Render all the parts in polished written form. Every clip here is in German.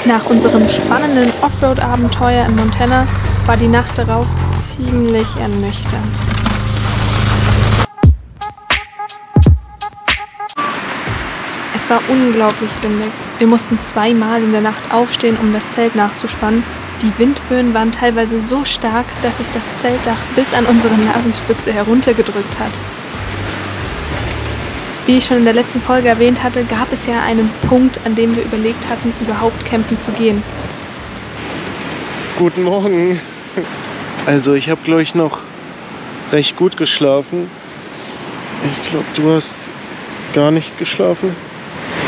Nach unserem spannenden Offroad-Abenteuer in Montana war die Nacht darauf ziemlich ernüchternd. Es war unglaublich windig. Wir mussten zweimal in der Nacht aufstehen, um das Zelt nachzuspannen. Die Windböen waren teilweise so stark, dass sich das Zeltdach bis an unsere Nasenspitze heruntergedrückt hat. Wie ich schon in der letzten Folge erwähnt hatte, gab es ja einen Punkt, an dem wir überlegt hatten, überhaupt campen zu gehen. Guten Morgen. Also ich habe, glaube ich, noch recht gut geschlafen. Ich glaube, du hast gar nicht geschlafen.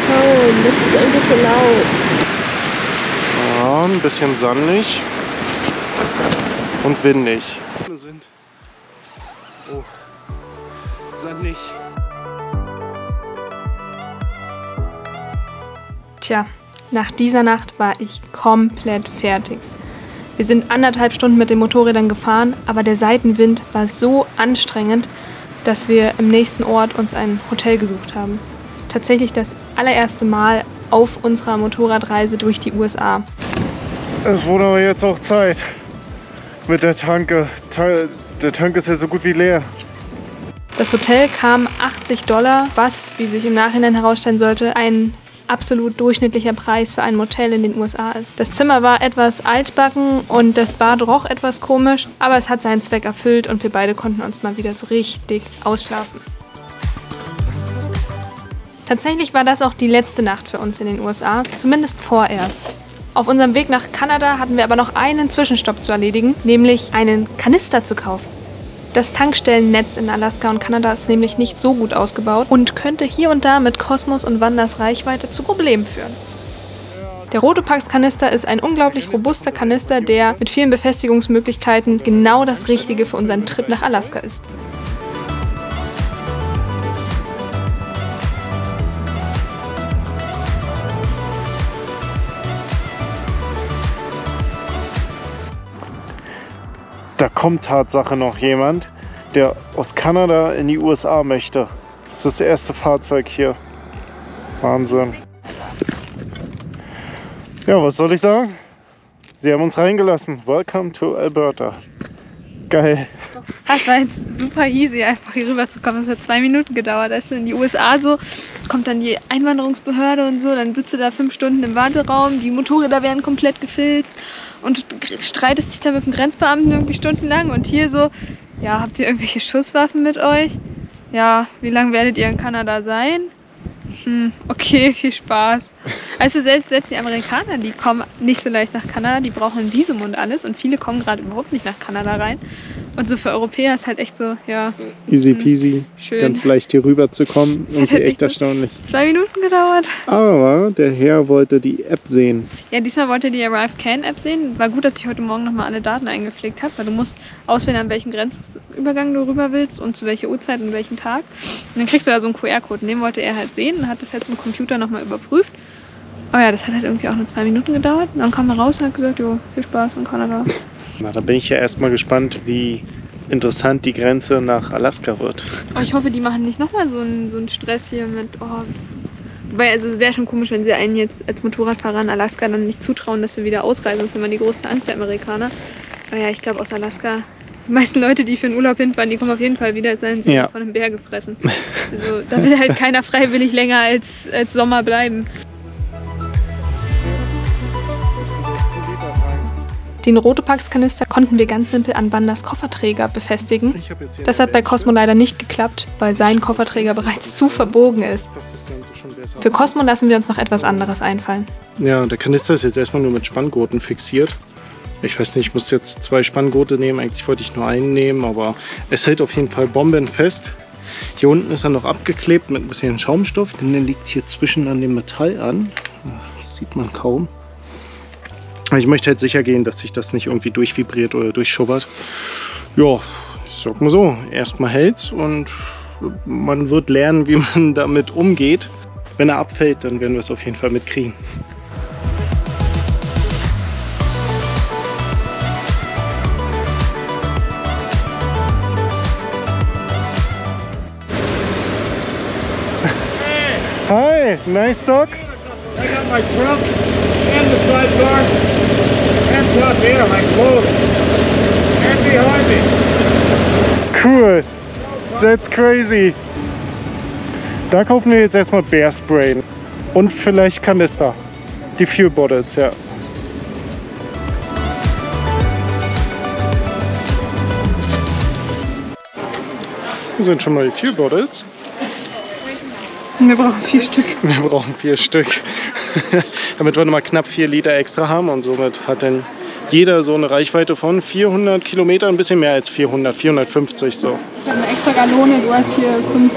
Oh, das ist ein bisschen laut. Ja, ein bisschen sandig und windig. Oh, sandig. Tja, nach dieser Nacht war ich komplett fertig. Wir sind 1,5 Stunden mit den Motorrädern gefahren, aber der Seitenwind war so anstrengend, dass wir im nächsten Ort uns ein Hotel gesucht haben. Tatsächlich das allererste Mal auf unserer Motorradreise durch die USA. Es wurde aber jetzt auch Zeit mit der Tanke. Der Tank ist ja so gut wie leer. Das Hotel kam $80, was, wie sich im Nachhinein herausstellen sollte, ein absolut durchschnittlicher Preis für ein Motel in den USA ist. Das Zimmer war etwas altbacken und das Bad roch etwas komisch, aber es hat seinen Zweck erfüllt und wir beide konnten uns mal wieder so richtig ausschlafen. Tatsächlich war das auch die letzte Nacht für uns in den USA, zumindest vorerst. Auf unserem Weg nach Kanada hatten wir aber noch einen Zwischenstopp zu erledigen, nämlich einen Kanister zu kaufen. Das Tankstellennetz in Alaska und Kanada ist nämlich nicht so gut ausgebaut und könnte hier und da mit Cosmos und Wanders Reichweite zu Problemen führen. Der Rotopax-Kanister ist ein unglaublich robuster Kanister, der mit vielen Befestigungsmöglichkeiten genau das Richtige für unseren Trip nach Alaska ist. Da kommt Tatsache noch jemand, der aus Kanada in die USA möchte. Das ist das erste Fahrzeug hier. Wahnsinn. Ja, was soll ich sagen? Sie haben uns reingelassen. Welcome to Alberta. Geil. Das war jetzt super easy, einfach hier rüber zu kommen. Das hat 2 Minuten gedauert. Da ist du in die USA so, kommt dann die Einwanderungsbehörde und so, dann sitzt du da 5 Stunden im Warteraum, die Motorräder werden komplett gefilzt und du streitest dich da mit dem Grenzbeamten irgendwie stundenlang und hier so, ja, habt ihr irgendwelche Schusswaffen mit euch? Ja, wie lange werdet ihr in Kanada sein? Okay, viel Spaß. Also selbst die Amerikaner, die kommen nicht so leicht nach Kanada, die brauchen ein Visum und alles und viele kommen gerade überhaupt nicht nach Kanada rein. Und so für Europäer ist halt echt so, ja. Easy peasy, schön. Ganz leicht hier rüber zu kommen. Das Irgendwie hat echt so erstaunlich. 2 Minuten gedauert. Aber der Herr wollte die App sehen. Ja, diesmal wollte er die ArriveCAN-App sehen. War gut, dass ich heute Morgen nochmal alle Daten eingepflegt habe, weil du musst auswählen, an welchem Grenzübergang du rüber willst und zu welcher Uhrzeit und welchem Tag. Und dann kriegst du da so einen QR-Code und den wollte er halt sehen und hat das jetzt im Computer nochmal überprüft. Oh ja, das hat halt irgendwie auch nur 2 Minuten gedauert. Und dann kam er raus und hat gesagt, jo, viel Spaß in Kanada. Na, da bin ich ja erstmal gespannt, wie interessant die Grenze nach Alaska wird. Oh, ich hoffe, die machen nicht nochmal so einen Stress hier mit, weil also es wäre schon komisch, wenn sie einen jetzt als Motorradfahrer in Alaska dann nicht zutrauen, dass wir wieder ausreisen. Das ist immer die große Angst der Amerikaner. Aber ja, ich glaube aus Alaska, die meisten Leute, die für den Urlaub hinfahren, die kommen auf jeden Fall wieder, als seien sie von einem Bär gefressen. Also da will halt keiner freiwillig länger als Sommer bleiben. Den Rotopax-Kanister konnten wir ganz simpel an Wanders Kofferträger befestigen. Das hat bei Cosmo leider nicht geklappt, weil sein Kofferträger bereits zu verbogen ist. Für Cosmo lassen wir uns noch etwas anderes einfallen. Ja, der Kanister ist jetzt erstmal nur mit Spanngurten fixiert. Ich weiß nicht, ich muss jetzt 2 Spanngurte nehmen. Eigentlich wollte ich nur einen nehmen, aber es hält auf jeden Fall bombenfest. Hier unten ist er noch abgeklebt mit ein bisschen Schaumstoff, denn der liegt hier zwischen an dem Metall an. Das sieht man kaum. Ich möchte halt sicher gehen, dass sich das nicht irgendwie durchvibriert oder durchschubbert. Ja, ich sag mal so, erstmal hält's und man wird lernen, wie man damit umgeht. Wenn er abfällt, dann werden wir es auf jeden Fall mitkriegen. Hi, nice dog. I got my truck. and the sidecar and top here like both and behind me. Cool. That's crazy. Da kaufen wir jetzt erstmal Bear Spray. Und vielleicht Kanister. Die Fuel Bottles, ja. Hier sind schon mal die Fuel Bottles. Wir brauchen 4 Stück. Wir brauchen 4 Stück. Damit wir nochmal knapp 4 Liter extra haben. Und somit hat dann jeder so eine Reichweite von 400 Kilometer, ein bisschen mehr als 400, 450 so. Ich habe eine extra Gallone, du hast hier 5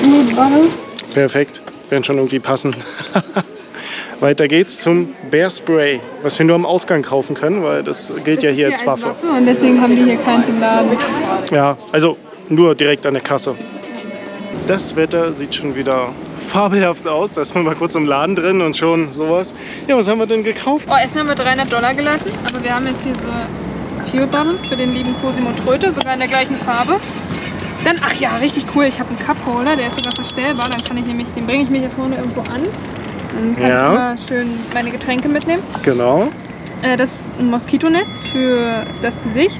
Fuel Bottles. Perfekt, werden schon irgendwie passen. Weiter geht's zum Bear Spray, was wir nur am Ausgang kaufen können, weil das gilt ja hier als Waffe. Und deswegen haben die hier keins im Laden. Ja, also nur direkt an der Kasse. Das Wetter sieht schon wieder fabelhaft aus. Da ist man mal kurz im Laden drin und schon sowas. Ja, was haben wir denn gekauft? Oh, erstmal haben wir $300 gelassen, aber wir haben jetzt hier so Fuel Bottles für den lieben Cosimo Tröte, sogar in der gleichen Farbe. Dann, ach ja, richtig cool, ich habe einen Cup Holder, der ist sogar verstellbar. Dann kann ich nämlich, den bringe ich mir hier vorne irgendwo an. Dann kann ich immer schön meine Getränke mitnehmen. Genau. Das ist ein Moskitonetz für das Gesicht,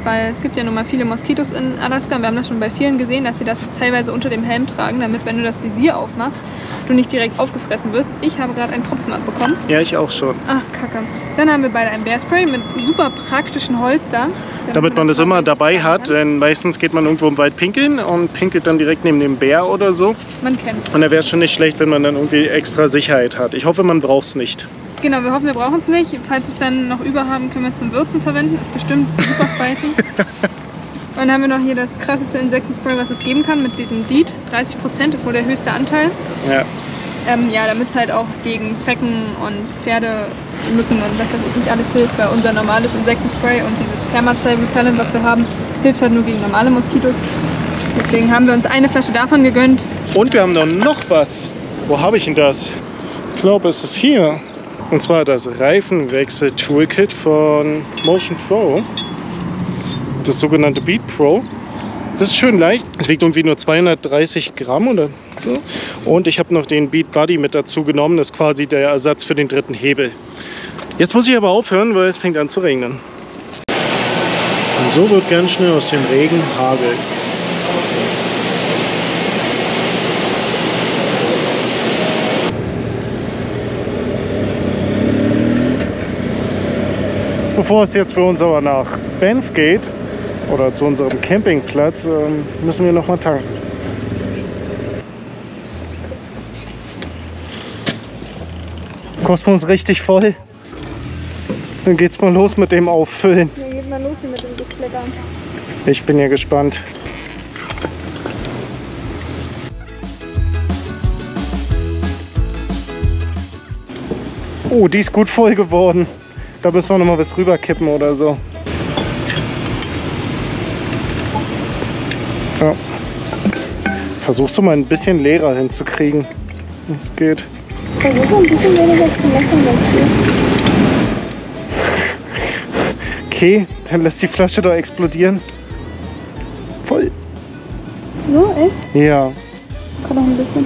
weil es gibt ja nun mal viele Moskitos in Alaska. Wir haben das schon bei vielen gesehen, dass sie das teilweise unter dem Helm tragen, damit, wenn du das Visier aufmachst, du nicht direkt aufgefressen wirst. Ich habe gerade einen Tropfen abbekommen. Ja, ich auch schon. Ach, kacke. Dann haben wir beide ein Bear Spray mit super praktischen Holster. Damit man das immer dabei hat, denn meistens geht man irgendwo im Wald pinkeln und pinkelt dann direkt neben dem Bär oder so. Man kennt's. Und da wäre es schon nicht schlecht, wenn man dann irgendwie extra Sicherheit hat. Ich hoffe, man braucht es nicht. Genau, wir hoffen, wir brauchen es nicht. Falls wir es dann noch über haben, können wir es zum Würzen verwenden. Ist bestimmt super spicy. Und dann haben wir noch hier das krasseste Insektenspray, was es geben kann, mit diesem DEET. 30% ist wohl der höchste Anteil. Ja. Ja, damit es halt auch gegen Zecken und Pferde, Mücken und was weiß ich nicht alles hilft. Weil unser normales Insektenspray und dieses Thermacell Repellent, was wir haben, hilft halt nur gegen normale Moskitos. Deswegen haben wir uns eine Flasche davon gegönnt. Und wir haben noch was. Wo habe ich denn das? Ich glaube, es ist hier. Und zwar das Reifenwechsel-Toolkit von Motion Pro. Das sogenannte Beat Pro. Das ist schön leicht. Es wiegt irgendwie nur 230 Gramm oder so. Und ich habe noch den Beat Buddy mit dazu genommen. Das ist quasi der Ersatz für den dritten Hebel. Jetzt muss ich aber aufhören, weil es fängt an zu regnen. Und so wird ganz schnell aus dem Regen Hagel. Bevor es jetzt für uns aber nach Banff geht, oder zu unserem Campingplatz, müssen wir noch mal tanken. Kosmos richtig voll. Dann geht's mal los mit dem Auffüllen. Dann geht mal los hier mit dem Gekleckern. Ich bin ja gespannt. Oh, die ist gut voll geworden. Da müssen wir noch mal was rüberkippen oder so. Ja. Versuchst du mal ein bisschen leerer hinzukriegen. Es geht. Versuche ein bisschen weniger zu machen als du. Okay, dann lässt die Flasche da explodieren. Voll. So, echt? Ja. Kann noch ein bisschen.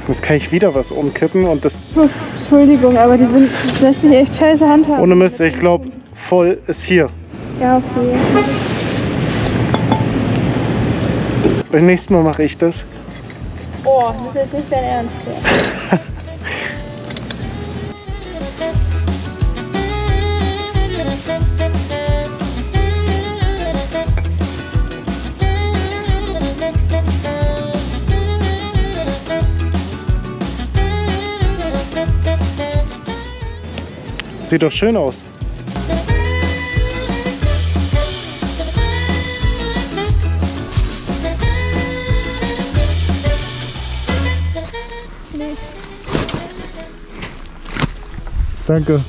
Jetzt kann ich wieder was umkippen und das. Entschuldigung, aber das lässt sich echt scheiße handhaben. Ohne Mist, ich glaube, voll ist hier. Ja, okay. Beim nächsten Mal mache ich das. Oh, das ist jetzt nicht dein Ernst. Ja. Sieht doch schön aus. Danke.